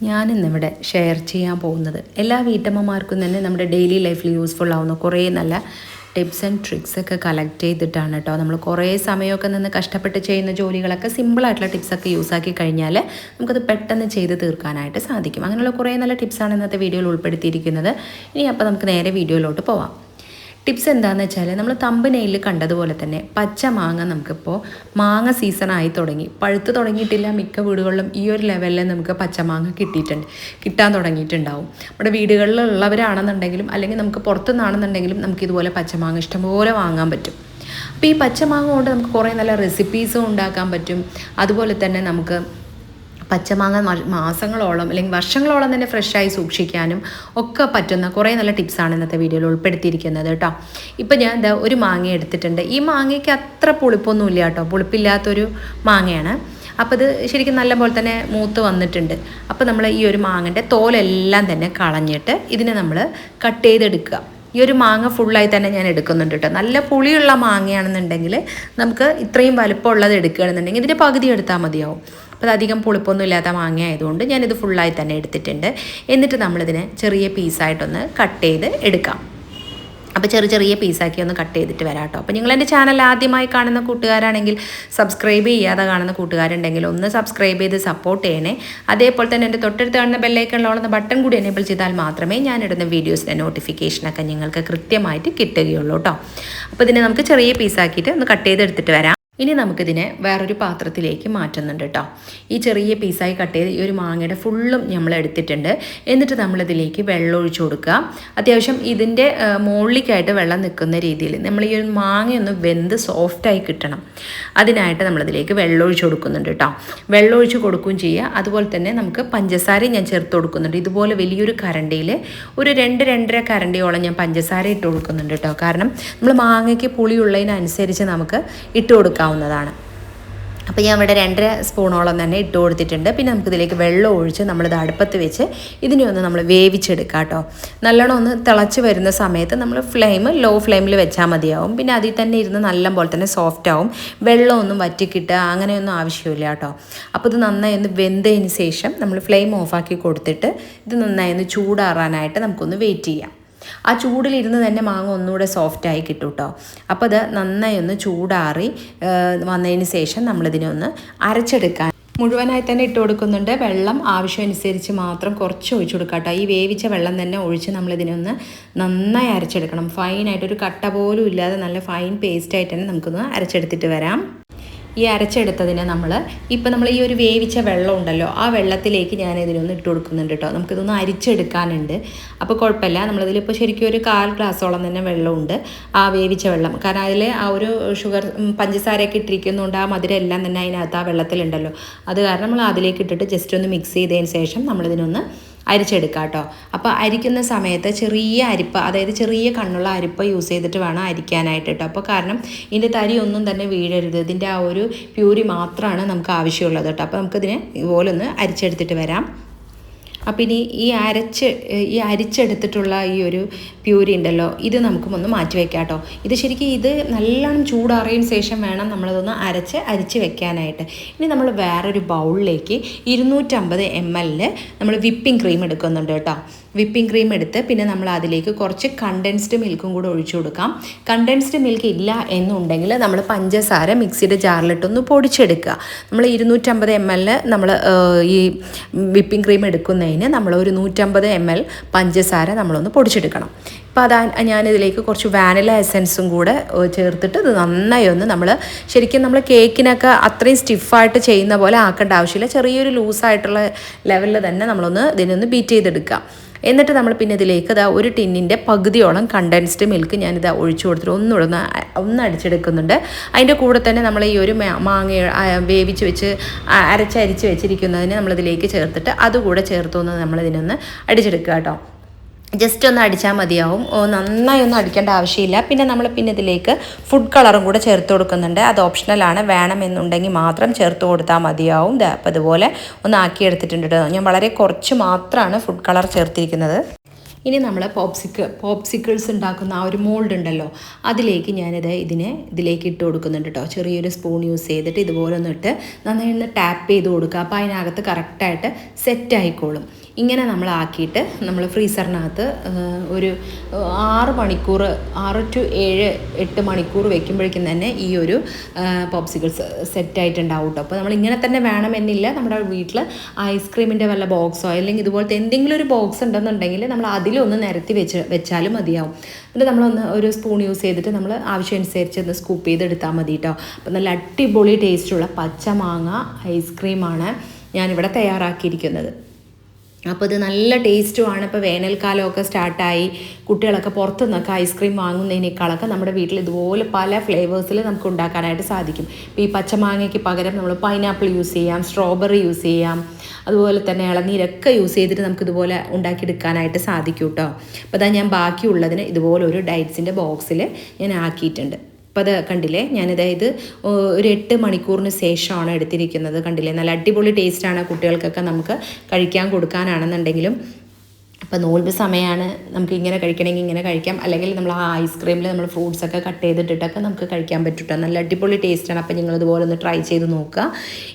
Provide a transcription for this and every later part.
ഞാനിന്നിവിടെ ഷെയർ ചെയ്യാൻ പോകുന്നത് എല്ലാ വീട്ടമ്മമാർക്കും തന്നെ നമ്മുടെ ഡെയിലി ലൈഫിൽ യൂസ്ഫുൾ ആവുന്ന കുറേ നല്ല ടിപ്സ് ആൻഡ് ട്രിക്സ് ഒക്കെ കളക്ട് ചെയ്തിട്ടാണ് കേട്ടോ. നമ്മൾ കുറേ സമയമൊക്കെ നിന്ന് കഷ്ടപ്പെട്ട് ചെയ്യുന്ന ജോലികളൊക്കെ സിമ്പിളായിട്ടുള്ള ടിപ്സൊക്കെ യൂസ് ആക്കി കഴിഞ്ഞാൽ നമുക്കത് പെട്ടെന്ന് ചെയ്ത് തീർക്കാനായിട്ട് സാധിക്കും. അങ്ങനെയുള്ള കുറേ നല്ല ടിപ്സാണ് ഇന്നത്തെ വീഡിയോയിൽ ഉൾപ്പെടുത്തിയിരിക്കുന്നത്. ഇനി അപ്പോൾ നമുക്ക് നേരെ വീഡിയോയിലോട്ട് പോവാം. ടിപ്സ് എന്താണെന്ന് വെച്ചാൽ നമ്മൾ തമ്പനയിൽ കണ്ടതുപോലെ തന്നെ പച്ച മാങ്ങ നമുക്കിപ്പോൾ മാങ്ങ സീസണായി തുടങ്ങി, പഴുത്ത് തുടങ്ങിയിട്ടില്ല. മിക്ക വീടുകളിലും ഈ ഒരു ലെവലിൽ നമുക്ക് പച്ചമാങ്ങ കിട്ടാൻ തുടങ്ങിയിട്ടുണ്ടാവും. നമ്മുടെ വീടുകളിലുള്ളവരാണെന്നുണ്ടെങ്കിലും അല്ലെങ്കിൽ നമുക്ക് പുറത്തുനിന്നാണെന്നുണ്ടെങ്കിലും നമുക്കിതുപോലെ പച്ചമാങ്ങ ഇഷ്ടംപോലെ വാങ്ങാൻ പറ്റും. അപ്പോൾ ഈ പച്ചമാങ്ങ കൊണ്ട് നമുക്ക് കുറേ നല്ല റെസിപ്പീസും ഉണ്ടാക്കാൻ പറ്റും. അതുപോലെ തന്നെ നമുക്ക് പച്ചമാങ്ങ മാസങ്ങളോളം അല്ലെങ്കിൽ വർഷങ്ങളോളം തന്നെ ഫ്രഷായി സൂക്ഷിക്കാനും ഒക്കെ പറ്റുന്ന കുറേ നല്ല ടിപ്സാണ് ഇന്നത്തെ വീഡിയോയിൽ ഉൾപ്പെടുത്തിയിരിക്കുന്നത് കേട്ടോ. ഇപ്പം ഞാൻ എന്താ ഒരു മാങ്ങ എടുത്തിട്ടുണ്ട്. ഈ മാങ്ങയ്ക്ക് അത്ര പുളിപ്പൊന്നുമില്ല കേട്ടോ, പുളിപ്പില്ലാത്തൊരു മാങ്ങയാണ്. അപ്പോൾ ഇത് ശരിക്കും നല്ല പോലെ തന്നെ മൂത്ത് വന്നിട്ടുണ്ട്. അപ്പോൾ നമ്മൾ ഈ ഒരു മാങ്ങൻ്റെ തോലെല്ലാം തന്നെ കളഞ്ഞിട്ട് ഇതിനെ നമ്മൾ കട്ട് ചെയ്തെടുക്കുക. ഈ ഒരു മാങ്ങ ഫുള്ളായി തന്നെ ഞാൻ എടുക്കുന്നുണ്ട് കേട്ടോ. നല്ല പുളിയുള്ള മാങ്ങയാണെന്നുണ്ടെങ്കിൽ നമുക്ക് ഇത്രയും വലുപ്പമുള്ളത് എടുക്കുകയാണെന്നുണ്ടെങ്കിൽ ഇതിൻ്റെ പകുതി എടുത്താൽ മതിയാവും. അപ്പോൾ അധികം പുളിപ്പൊന്നും ഇല്ലാത്ത മാങ്ങ ആയതുകൊണ്ട് ഞാനിത് ഫുള്ളായി തന്നെ എടുത്തിട്ടുണ്ട്. എന്നിട്ട് നമ്മളിതിനെ ചെറിയ പീസായിട്ടൊന്ന് കട്ട് ചെയ്ത് എടുക്കാം. അപ്പോൾ ചെറിയ പീസാക്കി ഒന്ന് കട്ട് ചെയ്തിട്ട് വരാം കേട്ടോ. അപ്പോൾ നിങ്ങൾ എൻ്റെ ചാനൽ ആദ്യമായി കാണുന്ന കൂട്ടുകാരാണെങ്കിൽ, സബ്സ്ക്രൈബ് ചെയ്യാതെ കാണുന്ന കൂട്ടുകാരുണ്ടെങ്കിൽ ഒന്ന് സബ്സ്ക്രൈബ് ചെയ്ത് സപ്പോർട്ട് ചെയ്യണേ. അതേപോലെ തന്നെ എൻ്റെ തൊട്ടടുത്ത് കാണുന്ന ബെല്ലൈക്കണിലുള്ള ബട്ടൺ കൂടി എനേബിൾ ചെയ്താൽ മാത്രമേ ഞാനിടുന്ന വീഡിയോസിൻ്റെ നോട്ടിഫിക്കേഷനൊക്കെ നിങ്ങൾക്ക് കൃത്യമായിട്ട് കിട്ടുകയുള്ളൂ കേട്ടോ. അപ്പോൾ ഇതിനെ നമുക്ക് ചെറിയ പീസാക്കിയിട്ട് ഒന്ന് കട്ട് ചെയ്തെടുത്തിട്ട് വരാം. ഇനി നമുക്കിതിനെ വേറൊരു പാത്രത്തിലേക്ക് മാറ്റുന്നുണ്ട് കേട്ടോ. ഈ ചെറിയ പീസായി കട്ട് ചെയ്ത് ഈ ഒരു മാങ്ങയുടെ ഫുള്ളും നമ്മൾ എടുത്തിട്ടുണ്ട്. എന്നിട്ട് നമ്മളിതിലേക്ക് വെള്ളം ഒഴിച്ചു കൊടുക്കുക. അത്യാവശ്യം ഇതിൻ്റെ മുകളിലേക്കായിട്ട് വെള്ളം നിൽക്കുന്ന രീതിയിൽ നമ്മൾ ഈ ഒരു മാങ്ങയൊന്ന് വെന്ത് സോഫ്റ്റായി കിട്ടണം. അതിനായിട്ട് നമ്മളിതിലേക്ക് വെള്ളം ഒഴിച്ചു കൊടുക്കുന്നുണ്ട് കേട്ടോ. വെള്ളം ഒഴിച്ച് കൊടുക്കുകയും ചെയ്യുക. അതുപോലെ തന്നെ നമുക്ക് പഞ്ചസാരയും ഞാൻ ചേർത്ത് കൊടുക്കുന്നുണ്ട്. ഇതുപോലെ വലിയൊരു കരണ്ടിയിൽ ഒരു 2-2.5 കരണ്ടിയോളം ഞാൻ പഞ്ചസാര ഇട്ട് കൊടുക്കുന്നുണ്ട് കേട്ടോ. കാരണം നമ്മൾ മാങ്ങയ്ക്ക് പുളിയുള്ളതിനനുസരിച്ച് നമുക്ക് ഇട്ട് കൊടുക്കാം. അപ്പോൾ ഞാൻ ഇവിടെ 2.5 സ്പൂണോളം തന്നെ ഇട്ട് കൊടുത്തിട്ടുണ്ട്. പിന്നെ നമുക്കിതിലേക്ക് വെള്ളം ഒഴിച്ച് നമ്മളിത് അടുപ്പത്ത് വെച്ച് ഇതിനെ ഒന്ന് നമ്മൾ വേവിച്ചെടുക്കാം കേട്ടോ. നല്ലോണം ഒന്ന് തിളച്ച് വരുന്ന സമയത്ത് നമ്മൾ ലോ ഫ്ലെയിമിൽ വെച്ചാൽ മതിയാവും. പിന്നെ അതിൽ തന്നെ ഇരുന്ന് നല്ല പോലെ തന്നെ സോഫ്റ്റ് ആവും. വെള്ളമൊന്നും വറ്റിക്കിട്ടുക അങ്ങനെയൊന്നും ആവശ്യമില്ല കേട്ടോ. അപ്പോൾ ഇത് നന്നായി ഒന്ന് വെന്തതിന് ശേഷം നമ്മൾ ഫ്ലെയിം ഓഫാക്കി കൊടുത്തിട്ട് ഇത് നന്നായി ഒന്ന് ചൂടാറാനായിട്ട് നമുക്കൊന്ന് വെയിറ്റ് ചെയ്യാം. ആ ചൂടിലിരുന്ന് തന്നെ മാങ്ങ ഒന്നുകൂടെ സോഫ്റ്റായി കിട്ടും കേട്ടോ. അപ്പോൾ അത് നന്നായി ഒന്ന് ചൂടാറി വന്നതിന് ശേഷം നമ്മളിതിനെ ഒന്ന് അരച്ചെടുക്കാൻ മുഴുവനായി തന്നെ ഇട്ട് കൊടുക്കുന്നുണ്ട്. വെള്ളം ആവശ്യമനുസരിച്ച് മാത്രം കുറച്ച് ഒഴിച്ചു കൊടുക്കാം കേട്ടോ. ഈ വേവിച്ച വെള്ളം തന്നെ ഒഴിച്ച് നമ്മളിതിനെ ഒന്ന് നന്നായി അരച്ചെടുക്കണം. ഫൈനായിട്ടൊരു കട്ട പോലും ഇല്ലാതെ നല്ല ഫൈൻ പേസ്റ്റായിട്ട് തന്നെ നമുക്കൊന്ന് അരച്ചെടുത്തിട്ട് വരാം. ഈ അരച്ചെടുത്തതിനെ നമ്മൾ ഈ ഒരു വേവിച്ച വെള്ളം ഉണ്ടല്ലോ, ആ വെള്ളത്തിലേക്ക് ഞാൻ ഇതിനൊന്ന് ഇട്ട് കൊടുക്കുന്നുണ്ട് കേട്ടോ. നമുക്കിതൊന്ന് അരിച്ചെടുക്കാനുണ്ട്. അപ്പോൾ കുഴപ്പമില്ല, നമ്മളിതിലിപ്പോൾ ശരിക്കും ഒരു 1/4 ഗ്ലാസ്സോളം തന്നെ വെള്ളമുണ്ട്, ആ വേവിച്ച വെള്ളം. കാരണം അതിൽ ആ ഒരു പഞ്ചസാരയൊക്കെ ഇട്ടിരിക്കുന്നതുകൊണ്ട് ആ മധുരം എല്ലാം തന്നെ അതിനകത്ത് ആ വെള്ളത്തിലുണ്ടല്ലോ. അത് കാരണം നമ്മൾ അതിലേക്ക് ഇട്ടിട്ട് ജസ്റ്റ് ഒന്ന് മിക്സ് ചെയ്തതിന് ശേഷം നമ്മളിതിനൊന്ന് അരിച്ചെടുക്കുക കേട്ടോ. അപ്പോൾ അരിക്കുന്ന സമയത്ത് ചെറിയ അരിപ്പ, അതായത് ചെറിയ കണ്ണുള്ള അരിപ്പ യൂസ് ചെയ്തിട്ട് വേണം അരിക്കാനായിട്ട് കേട്ടോ. അപ്പോൾ കാരണം ഇതിൻ്റെ തരി ഒന്നും തന്നെ വീഴരുത്. ഇതിൻ്റെ ആ ഒരു പ്യൂരി മാത്രമാണ് നമുക്ക് ആവശ്യമുള്ളത് കേട്ടോ. അപ്പോൾ നമുക്കിതിനെ ഇതുപോലെ ഒന്ന് അരിച്ചെടുത്തിട്ട് വരാം. അപ്പം ഇനി ഈ അരിച്ചെടുത്തിട്ടുള്ള ഈ ഒരു പ്യൂരി ഉണ്ടല്ലോ, ഇത് നമുക്കും ഒന്ന് മാറ്റി വയ്ക്കാം കേട്ടോ. ഇത് ശരിക്കും ഇത് നല്ലോണം ചൂടാറിയതിന് ശേഷം വേണം നമ്മളതൊന്ന് അരിച്ച് വെക്കാനായിട്ട്. ഇനി നമ്മൾ വേറൊരു ബൗളിലേക്ക് 250 ml നമ്മൾ വിപ്പിംഗ് ക്രീം എടുക്കുന്നുണ്ട് കേട്ടോ. വിപ്പിംഗ് ക്രീം എടുത്ത് പിന്നെ നമ്മൾ അതിലേക്ക് കുറച്ച് കണ്ടൻസ്ഡ് മിൽക്കും കൂടെ ഒഴിച്ചു കൊടുക്കാം. കണ്ടൻസ്ഡ് മിൽക്ക് ഇല്ല എന്നുണ്ടെങ്കിൽ നമ്മൾ പഞ്ചസാര മിക്സിയുടെ ജാറിലിട്ടൊന്ന് പൊടിച്ചെടുക്കുക. നമ്മൾ 250 ml നമ്മൾ ഈ വിപ്പിംഗ് ക്രീം എടുക്കുന്നതിന് നമ്മൾ ഒരു 150 ml പഞ്ചസാര നമ്മളൊന്ന് പൊടിച്ചെടുക്കണം. അപ്പോൾ ഞാനിതിലേക്ക് കുറച്ച് വാനില എസൻസും കൂടെ ചേർത്തിട്ട് ഇത് നന്നായി ഒന്ന് ശരിക്കും നമ്മൾ കേക്കിനൊക്കെ അത്രയും സ്റ്റിഫായിട്ട് ചെയ്യുന്ന പോലെ ആക്കേണ്ട ആവശ്യമില്ല. ചെറിയൊരു ലൂസായിട്ടുള്ള ലെവലിൽ തന്നെ നമ്മളൊന്ന് ഇതിനൊന്ന് ബീറ്റ് ചെയ്തെടുക്കുക. എന്നിട്ട് നമ്മൾ പിന്നെ ഇതിലേക്ക് ഒരു ടിന്നിൻ്റെ പകുതിയോളം കണ്ടൻസ്ഡ് മിൽക്ക് ഞാനിത് ഒഴിച്ചു കൊടുത്തിട്ട് ഒന്ന് അടിച്ചെടുക്കുന്നുണ്ട്. അതിൻ്റെ കൂടെ തന്നെ നമ്മൾ ഈ ഒരു മാങ്ങ വേവിച്ച് വെച്ച് അരിച്ച് വെച്ചിരിക്കുന്നതിന് നമ്മളിതിലേക്ക് ചേർത്തിട്ട് അതുകൂടെ ചേർത്തൊന്ന് നമ്മളിതിനൊന്ന് അടിച്ചെടുക്കുക കേട്ടോ. ജസ്റ്റ് ഒന്ന് അടിച്ചാൽ മതിയാവും. നന്നായി ഒന്നും അടിക്കേണ്ട ആവശ്യമില്ല. പിന്നെ ഇതിലേക്ക് ഫുഡ് കളറും കൂടെ ചേർത്ത് കൊടുക്കുന്നുണ്ട്. അത് ഓപ്ഷണലാണ്, വേണമെന്നുണ്ടെങ്കിൽ മാത്രം ചേർത്ത് കൊടുത്താൽ മതിയാവും. അപ്പോൾ അതുപോലെ ഒന്ന് ആക്കിയെടുത്തിട്ടുണ്ട് കേട്ടോ. ഞാൻ വളരെ കുറച്ച് മാത്രമാണ് ഫുഡ് കളർ ചേർത്തിരിക്കുന്നത്. ഇനി നമ്മൾ പോപ്സിക്കിൾസ് ഉണ്ടാക്കുന്ന ആ ഒരു മോൾഡ് ഉണ്ടല്ലോ, അതിലേക്ക് ഞാനിത് ഇതിലേക്ക് ഇട്ട് കൊടുക്കുന്നുണ്ട് കേട്ടോ. ചെറിയൊരു സ്പൂൺ യൂസ് ചെയ്തിട്ട് ഇതുപോലെ ഒന്ന് ഇട്ട് നന്നായി ഒന്ന് ടാപ്പ് ചെയ്ത് കൊടുക്കുക. അപ്പോൾ അതിനകത്ത് കറക്റ്റായിട്ട് സെറ്റ് ആയിക്കോളും. ഇങ്ങനെ നമ്മളാക്കിയിട്ട് നമ്മൾ ഫ്രീസറിനകത്ത് ഒരു 6 മണിക്കൂർ 6 to 7-8 മണിക്കൂർ വെക്കുമ്പോഴേക്കും തന്നെ ഈ ഒരു പോപ്സിക്കിൾസ് സെറ്റായിട്ടുണ്ടാവും കേട്ടോ. അപ്പോൾ നമ്മളിങ്ങനെ തന്നെ വേണമെന്നില്ല. നമ്മുടെ വീട്ടിൽ ഐസ്ക്രീമിൻ്റെ വല്ല ബോക്സോ അല്ലെങ്കിൽ ഇതുപോലത്തെ എന്തെങ്കിലും ഒരു ബോക്സ് ഉണ്ടെന്നുണ്ടെങ്കിൽ നമ്മൾ അതിലൊന്ന് നിരത്തി വെച്ചാലും മതിയാവും. എന്നിട്ട് നമ്മളൊന്ന് ഒരു സ്പൂൺ യൂസ് ചെയ്തിട്ട് നമ്മൾ ആവശ്യമനുസരിച്ച് ഒന്ന് സ്കൂപ്പ് ചെയ്തെടുത്താൽ മതി കേട്ടോ. അപ്പോൾ നല്ല അടിപൊളി ടേസ്റ്റുള്ള പച്ചമാങ്ങ ഐസ്ക്രീമാണ് ഞാനിവിടെ തയ്യാറാക്കിയിരിക്കുന്നത്. അപ്പോൾ ഇത് നല്ല ടേസ്റ്റുമാണ്. ഇപ്പോൾ വേനൽക്കാലമൊക്കെ സ്റ്റാർട്ടായി, കുട്ടികളൊക്കെ പുറത്തു നിന്നൊക്കെ ഐസ്ക്രീം വാങ്ങുന്നതിനേക്കാളൊക്കെ നമ്മുടെ വീട്ടിൽ ഇതുപോലെ പല ഫ്ലേവേഴ്സിൽ നമുക്ക് ഉണ്ടാക്കാനായിട്ട് സാധിക്കും. ഇപ്പോൾ ഈ പച്ചമാങ്ങയ്ക്ക് പകരം നമ്മൾ പൈനാപ്പിൾ യൂസ് ചെയ്യാം, സ്ട്രോബെറി യൂസ് ചെയ്യാം, അതുപോലെ തന്നെ ഇളനീരൊക്കെ യൂസ് ചെയ്തിട്ട് നമുക്കിതുപോലെ ഉണ്ടാക്കിയെടുക്കാനായിട്ട് സാധിക്കും കേട്ടോ. അപ്പോൾ അതാ ഞാൻ ബാക്കിയുള്ളതിന് ഇതുപോലെ ഒരു ഡയറ്റ്സിൻ്റെ ബോക്സിൽ ഞാൻ ആക്കിയിട്ടുണ്ട്. അപ്പോൾ അത് കണ്ടില്ലേ, ഞാനിതായത് ഒരു 8 മണിക്കൂറിന് ശേഷമാണ് എടുത്തിരിക്കുന്നത്. കണ്ടില്ലേ, നല്ല അടിപൊളി ടേസ്റ്റാണ്. കുട്ടികൾക്കൊക്കെ നമുക്ക് കഴിക്കാൻ കൊടുക്കാനാണെന്നുണ്ടെങ്കിലും. അപ്പോൾ നോൽമ്പ് സമയമാണ്, നമുക്ക് ഇങ്ങനെ കഴിക്കണമെങ്കിൽ ഇങ്ങനെ കഴിക്കാം, അല്ലെങ്കിൽ നമ്മൾ ആ ഐസ്ക്രീമിൽ നമ്മൾ ഫ്രൂട്ട്സൊക്കെ കട്ട് ചെയ്തിട്ടിട്ടൊക്കെ നമുക്ക് കഴിക്കാൻ പറ്റും. നല്ല അടിപൊളി ടേസ്റ്റാണ്. അപ്പോൾ നിങ്ങളിതുപോലെ ഒന്ന് ട്രൈ ചെയ്ത് നോക്കുക.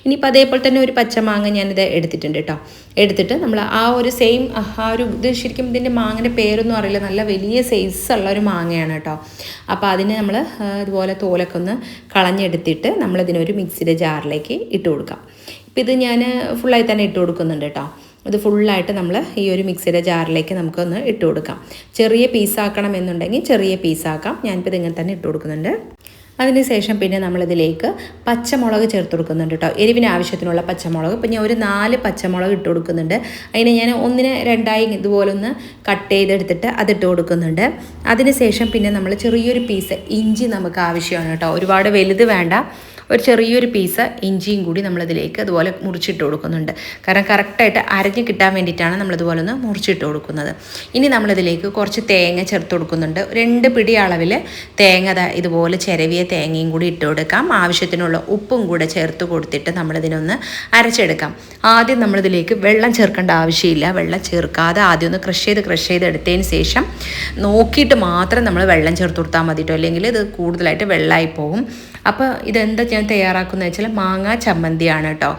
ഇനിയിപ്പോൾ അതേപോലെ തന്നെ ഒരു പച്ചമാങ്ങ ഞാനിത് എടുത്തിട്ടുണ്ട് കേട്ടോ. എടുത്തിട്ട് നമ്മൾ ആ ഒരു സെയിം ആ ഒരു ഇത് ശരിക്കും ഇതിൻ്റെ മാങ്ങൻ്റെ പേരൊന്നും അറിയില്ല, നല്ല വലിയ സൈസുള്ള ഒരു മാങ്ങയാണ് കേട്ടോ. അപ്പോൾ അതിന് നമ്മൾ ഇതുപോലെ തോലൊക്കെ ഒന്ന് കളഞ്ഞെടുത്തിട്ട് നമ്മളിതിനൊരു മിക്സിയുടെ ജാറിലേക്ക് ഇട്ട് കൊടുക്കാം. ഇപ്പോൾ ഇത് ഞാൻ ഫുള്ളായി തന്നെ ഇട്ട് കൊടുക്കുന്നുണ്ട് കേട്ടോ. ഇത് ഫുള്ളായിട്ട് നമ്മൾ ഈ ഒരു മിക്സിയുടെ ജാറിലേക്ക് നമുക്കൊന്ന് ഇട്ട് കൊടുക്കാം. ചെറിയ പീസാക്കണം എന്നുണ്ടെങ്കിൽ ചെറിയ പീസാക്കാം. ഞാനിപ്പോൾ ഇതിങ്ങനെ തന്നെ ഇട്ട് കൊടുക്കുന്നുണ്ട്. അതിനുശേഷം പിന്നെ നമ്മളിതിലേക്ക് പച്ചമുളക് ചേർത്ത് കൊടുക്കുന്നുണ്ട് കേട്ടോ. എരിവിന് ആവശ്യത്തിനുള്ള പച്ചമുളക്. ഇപ്പോൾ ഞാൻ ഒരു 4 പച്ചമുളക് ഇട്ട് കൊടുക്കുന്നുണ്ട്. അതിനെ ഞാൻ 1-2 ഇതുപോലെ ഒന്ന് കട്ട് ചെയ്തെടുത്തിട്ട് അതിട്ട് കൊടുക്കുന്നുണ്ട്. അതിനുശേഷം പിന്നെ നമ്മൾ ചെറിയൊരു പീസ് ഇഞ്ചി നമുക്ക് ആവശ്യമാണ് കേട്ടോ. ഒരുപാട് വലുത് വേണ്ട, ഒരു ചെറിയൊരു പീസ് ഇഞ്ചിയും കൂടി നമ്മളിതിലേക്ക് അതുപോലെ മുറിച്ചിട്ട് കൊടുക്കുന്നുണ്ട്. കാരണം കറക്റ്റായിട്ട് അരഞ്ഞ് കിട്ടാൻ വേണ്ടിയിട്ടാണ് നമ്മളിതുപോലെ ഒന്ന് മുറിച്ചിട്ട് കൊടുക്കുന്നത്. ഇനി നമ്മളിതിലേക്ക് കുറച്ച് തേങ്ങ ചേർത്ത് കൊടുക്കുന്നുണ്ട്. 2 പിടി അളവിൽ തേങ്ങ ഇതുപോലെ ചിരവിയ തേങ്ങയും കൂടി ഇട്ട് കൊടുക്കാം. ആവശ്യത്തിനുള്ള ഉപ്പും കൂടെ ചേർത്ത് കൊടുത്തിട്ട് നമ്മളിതിനൊന്ന് അരച്ചെടുക്കാം. ആദ്യം നമ്മളിതിലേക്ക് വെള്ളം ചേർക്കേണ്ട ആവശ്യമില്ല. വെള്ളം ചേർക്കാതെ ആദ്യം ഒന്ന് ക്രഷ് ചെയ്ത് എടുത്തതിന് ശേഷം നോക്കിയിട്ട് മാത്രം നമ്മൾ വെള്ളം ചേർത്ത് കൊടുത്താൽ മതി കേട്ടോ. അല്ലെങ്കിൽ ഇത് കൂടുതലായിട്ട് വെള്ളമായി പോകും. അപ്പോൾ ഇതെന്താ ഞാൻ തയ്യാറാക്കുന്നത് വെച്ചാൽ മാങ്ങ ചമ്മന്തിയാണ് കേട്ടോ.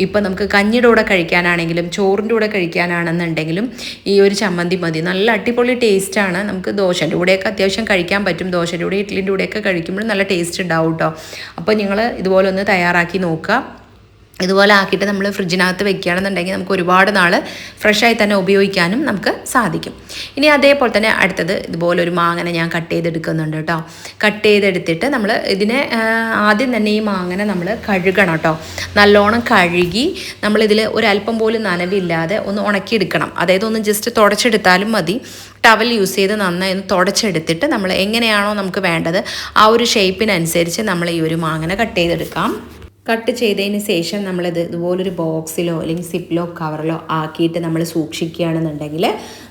ഇപ്പോൾ നമുക്ക് കഞ്ഞിയുടെ കൂടെ കഴിക്കാനാണെങ്കിലും ചോറിൻ്റെ കൂടെ കഴിക്കാനാണെന്നുണ്ടെങ്കിലും ഈ ഒരു ചമ്മന്തി മതി. നല്ല അടിപൊളി ടേസ്റ്റാണ്. നമുക്ക് ദോശൻ്റെ കൂടെയൊക്കെ അത്യാവശ്യം കഴിക്കാൻ പറ്റും. ദോശൻ്റെ കൂടെ ഇഡ്ഡലിൻ്റെ കൂടെയൊക്കെ കഴിക്കുമ്പോൾ നല്ല ടേസ്റ്റ് ഉണ്ടാവും കേട്ടോ. അപ്പോൾ നിങ്ങൾ ഇതുപോലെ ഒന്ന് തയ്യാറാക്കി നോക്കുക. ഇതുപോലെ ആക്കിയിട്ട് നമ്മൾ ഫ്രിഡ്ജിനകത്ത് വെക്കുകയാണെന്നുണ്ടെങ്കിൽ നമുക്ക് ഒരുപാട് നാൾ ഫ്രഷായി തന്നെ ഉപയോഗിക്കാനും നമുക്ക് സാധിക്കും. ഇനി അതേപോലെ തന്നെ അടുത്തത് ഇതുപോലെ ഒരു മാങ്ങനെ ഞാൻ കട്ട് ചെയ്തെടുക്കുന്നുണ്ട് കേട്ടോ. കട്ട് ചെയ്തെടുത്തിട്ട് നമ്മൾ ഇതിനെ ആദ്യം തന്നെ ഈ മാങ്ങനെ നമ്മൾ കഴുകണം കേട്ടോ. നല്ലോണം കഴുകി നമ്മളിതിൽ ഒരല്പം പോലും നനവില്ലാതെ ഒന്ന് ഉണക്കിയെടുക്കണം. അതായത് ഒന്ന് ജസ്റ്റ് തുടച്ചെടുത്താലും മതി. ടവൽ യൂസ് ചെയ്ത് നന്നായി ഒന്ന് തുടച്ചെടുത്തിട്ട് നമ്മൾ എങ്ങനെയാണോ നമുക്ക് വേണ്ടത് ആ ഒരു ഷേപ്പിനനുസരിച്ച് നമ്മൾ ഈ ഒരു മാങ്ങനെ കട്ട് ചെയ്തെടുക്കാം. കട്ട് ചെയ്തതിന് ശേഷം നമ്മളിത് ഇതുപോലൊരു ബോക്സിലോ അല്ലെങ്കിൽ സിപ്ലോ കവറിലോ ആക്കിയിട്ട് നമ്മൾ സൂക്ഷിക്കുകയാണെന്നുണ്ടെങ്കിൽ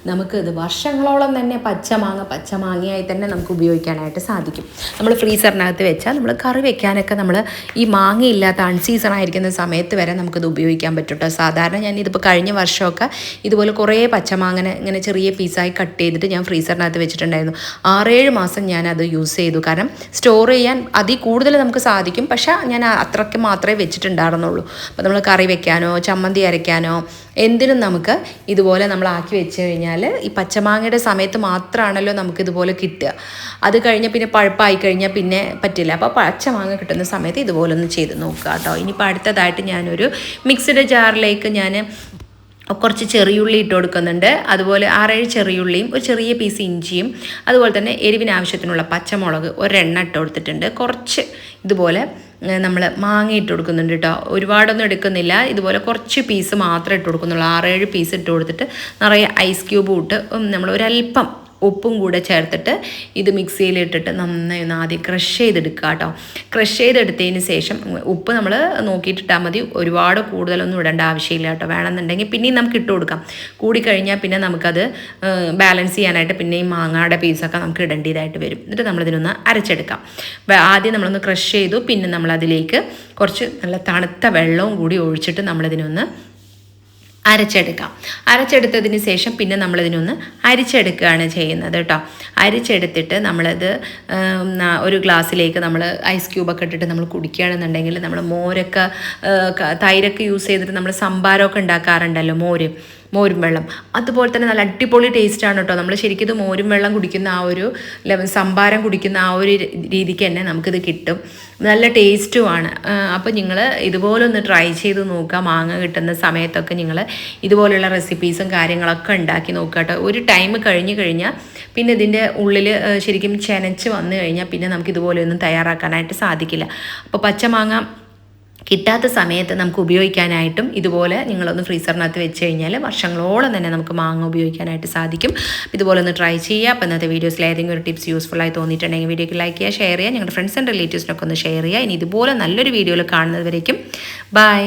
നമുക്കിത് വർഷങ്ങളോളം തന്നെ പച്ചമാങ്ങയായി തന്നെ നമുക്ക് ഉപയോഗിക്കാനായിട്ട് സാധിക്കും. നമ്മൾ ഫ്രീസറിനകത്ത് വെച്ചാൽ നമ്മൾ കറി വെക്കാനൊക്കെ നമ്മൾ ഈ മാങ്ങയില്ലാത്ത അൺസീസൺ ആയിരിക്കുന്ന സമയത്ത് വരെ നമുക്കിത് ഉപയോഗിക്കാൻ പറ്റും കേട്ടോ. സാധാരണ ഞാനിതിപ്പോൾ കഴിഞ്ഞ വർഷമൊക്കെ ഇതുപോലെ കുറേ പച്ചമാങ്ങനെ ഇങ്ങനെ ചെറിയ പീസായി കട്ട് ചെയ്തിട്ട് ഞാൻ ഫ്രീസറിനകത്ത് വെച്ചിട്ടുണ്ടായിരുന്നു. 6-7 മാസം ഞാനത് യൂസ് ചെയ്തു. കാരണം സ്റ്റോർ ചെയ്യാൻ അതിൽ കൂടുതൽ നമുക്ക് സാധിക്കും. പക്ഷേ ഞാൻ അത്രയ്ക്ക് മാത്രമേ വെച്ചിട്ടുണ്ടായിരുന്നുള്ളൂ. അപ്പോൾ നമ്മൾ കറി വെക്കാനോ ചമ്മന്തി അരയ്ക്കാനോ എന്തിനും നമുക്ക് ഇതുപോലെ നമ്മൾ ആക്കി വെച്ച് കഴിഞ്ഞാൽ ഈ പച്ചമാങ്ങയുടെ സമയത്ത് മാത്രമാണല്ലോ നമുക്കിതുപോലെ കിട്ടുക. അത് കഴിഞ്ഞാൽ പിന്നെ പഴുപ്പായി കഴിഞ്ഞാൽ പിന്നെ പറ്റില്ല. അപ്പോൾ പച്ചമാങ്ങ കിട്ടുന്ന സമയത്ത് ഇതുപോലെ ഒന്ന് ചെയ്ത് നോക്കുക കേട്ടോ. ഇനിയിപ്പോൾ അടുത്തതായിട്ട് ഞാനൊരു മിക്സിയുടെ ജാറിലേക്ക് ഞാൻ കുറച്ച് ചെറിയുള്ളി ഇട്ട് കൊടുക്കുന്നുണ്ട്. അതുപോലെ 6-7 ചെറിയുള്ളിയും ഒരു ചെറിയ പീസ് ഇഞ്ചിയും അതുപോലെ തന്നെ എരിവിന് ആവശ്യത്തിനുള്ള പച്ചമുളക് 1 ഇട്ട് കൊടുത്തിട്ടുണ്ട്. കുറച്ച് ഇതുപോലെ നമ്മൾ മാങ്ങ ഇട്ട് കൊടുക്കുന്നുണ്ട് കേട്ടോ. ഒരുപാടൊന്നും എടുക്കുന്നില്ല. ഇതുപോലെ കുറച്ച് പീസ് മാത്രമേ ഇട്ട് കൊടുക്കുന്നുള്ളൂ. 6-7 പീസ് ഇട്ട് കൊടുത്തിട്ട് നിറയെ ഐസ് ക്യൂബ് ഇട്ട് നമ്മൾ ഒരല്പം ഉപ്പും കൂടെ ചേർത്തിട്ട് ഇത് മിക്സിയിലിട്ടിട്ട് നന്നായി ഒന്ന് ആദ്യം ക്രഷ് ചെയ്തെടുക്കുക കേട്ടോ. ക്രഷ് ചെയ്തെടുത്തതിന് ശേഷം ഉപ്പ് നമ്മൾ നോക്കിയിട്ടിട്ടാൽ മതി. ഒരുപാട് കൂടുതലൊന്നും ഇടേണ്ട ആവശ്യമില്ല കേട്ടോ. വേണമെന്നുണ്ടെങ്കിൽ പിന്നെയും നമുക്ക് ഇട്ട് കൊടുക്കാം. കൂടിക്കഴിഞ്ഞാൽ പിന്നെ നമുക്കത് ബാലൻസ് ചെയ്യാനായിട്ട് പിന്നെയും മാങ്ങയുടെ പീസൊക്കെ നമുക്ക് ഇടേണ്ടതായിട്ട് വരും. എന്നിട്ട് നമ്മളിതിനൊന്ന് അരച്ചെടുക്കാം. ആദ്യം നമ്മളൊന്ന് ക്രഷ് ചെയ്തു. പിന്നെ നമ്മളതിലേക്ക് കുറച്ച് നല്ല തണുത്ത വെള്ളവും കൂടി ഒഴിച്ചിട്ട് നമ്മളിതിനൊന്ന് അരച്ചെടുത്തതിന് ശേഷം പിന്നെ നമ്മളിതിനൊന്ന് അരിച്ചെടുക്കുകയാണ് ചെയ്യുന്നത് കേട്ടോ. അരിച്ചെടുത്തിട്ട് നമ്മളത് ഒരു ഗ്ലാസ്സിലേക്ക് നമ്മൾ ഐസ് ക്യൂബൊക്കെ ഇട്ടിട്ട് നമ്മൾ കുടിക്കുകയാണെന്നുണ്ടെങ്കിൽ നമ്മൾ മോരൊക്കെ തൈരൊക്കെ യൂസ് ചെയ്തിട്ട് നമ്മൾ സംഭാരമൊക്കെ ഉണ്ടാക്കാറുണ്ടല്ലോ, മോരും വെള്ളം, അതുപോലെ തന്നെ നല്ല അടിപൊളി ടേസ്റ്റാണ് കേട്ടോ. നമ്മൾ ശരിക്കും ഇത് മോരും വെള്ളം കുടിക്കുന്ന ആ ഒരു സംഭാരം കുടിക്കുന്ന ആ ഒരു രീതിക്ക് തന്നെ നമുക്കിത് കിട്ടും. നല്ല ടേസ്റ്റുമാണ്. അപ്പോൾ നിങ്ങൾ ഇതുപോലെ ഒന്ന് ട്രൈ ചെയ്ത് നോക്കുക. മാങ്ങ കിട്ടുന്ന സമയത്തൊക്കെ നിങ്ങൾ ഇതുപോലെയുള്ള റെസിപ്പീസും കാര്യങ്ങളൊക്കെ ഉണ്ടാക്കി നോക്കുക കേട്ടോ. ഒരു ടൈം കഴിഞ്ഞ് കഴിഞ്ഞാൽ പിന്നെ ഇതിൻ്റെ ഉള്ളിൽ ശരിക്കും ചെനച്ച് വന്നു കഴിഞ്ഞാൽ പിന്നെ നമുക്ക് ഇതുപോലെയൊന്നും തയ്യാറാക്കാനായിട്ട് സാധിക്കില്ല. അപ്പോൾ പച്ചമാങ്ങ കിട്ടാത്ത സമയത്ത് നമുക്ക് ഉപയോഗിക്കാനായിട്ടും ഇതുപോലെ നിങ്ങളൊന്ന് ഫ്രീസറിനകത്ത് വെച്ച് കഴിഞ്ഞാൽ വർഷങ്ങളോളം തന്നെ നമുക്ക് മാങ്ങ ഉപയോഗിക്കാനായിട്ട് സാധിക്കും. ഇതുപോലെ ഒന്ന് ട്രൈ ചെയ്യുക. അപ്പോൾ ഇന്നത്തെ വീഡിയോസിൽ ഏതെങ്കിലും ഒരു ടിപ്സ് യൂസ്ഫുള്ളായി തോന്നിയിട്ടുണ്ടെങ്കിൽ വീഡിയോക്ക് ലൈക്ക് ചെയ്യുക, ഷെയർ ചെയ്യുക, ഞങ്ങളുടെ ഫ്രണ്ട്സ് ആൻഡ് റിലേറ്റീവ്സിനൊക്കെ ഒന്ന് ഷെയർ ചെയ്യുക. ഇനി ഇതുപോലെ നല്ലൊരു വീഡിയോയിൽ കാണുന്നത് വരേക്കും ബൈ.